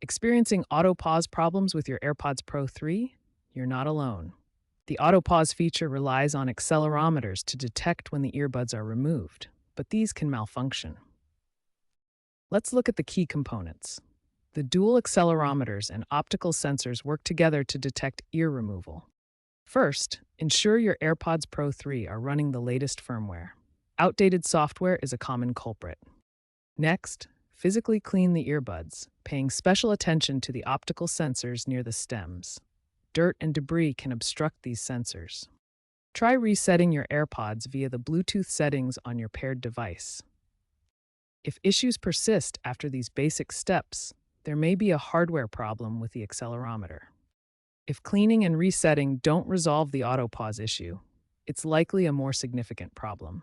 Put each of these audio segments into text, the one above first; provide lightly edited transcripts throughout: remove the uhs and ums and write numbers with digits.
Experiencing auto pause problems with your AirPods Pro 3? You're not alone. The auto pause feature relies on accelerometers to detect when the earbuds are removed, but these can malfunction. Let's look at the key components. The dual accelerometers and optical sensors work together to detect ear removal. First, ensure your AirPods Pro 3 are running the latest firmware. Outdated software is a common culprit. Next, physically clean the earbuds, paying special attention to the optical sensors near the stems. Dirt and debris can obstruct these sensors. Try resetting your AirPods via the Bluetooth settings on your paired device. If issues persist after these basic steps, there may be a hardware problem with the accelerometer. If cleaning and resetting don't resolve the auto pause issue, it's likely a more significant problem.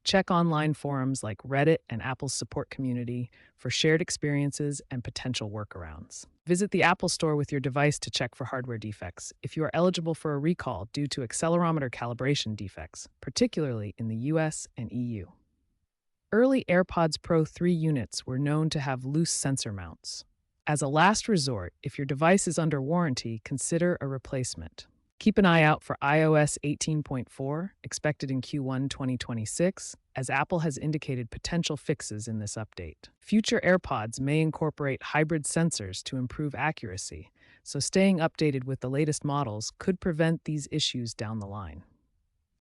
Check online forums like Reddit and Apple's support community for shared experiences and potential workarounds. Visit the Apple Store with your device to check for hardware defects if you are eligible for a recall due to accelerometer calibration defects, particularly in the US and EU. Early AirPods Pro 3 units were known to have loose sensor mounts. As a last resort, if your device is under warranty, consider a replacement. Keep an eye out for iOS 18.4, expected in Q1 2026, as Apple has indicated potential fixes in this update. Future AirPods may incorporate hybrid sensors to improve accuracy, so staying updated with the latest models could prevent these issues down the line.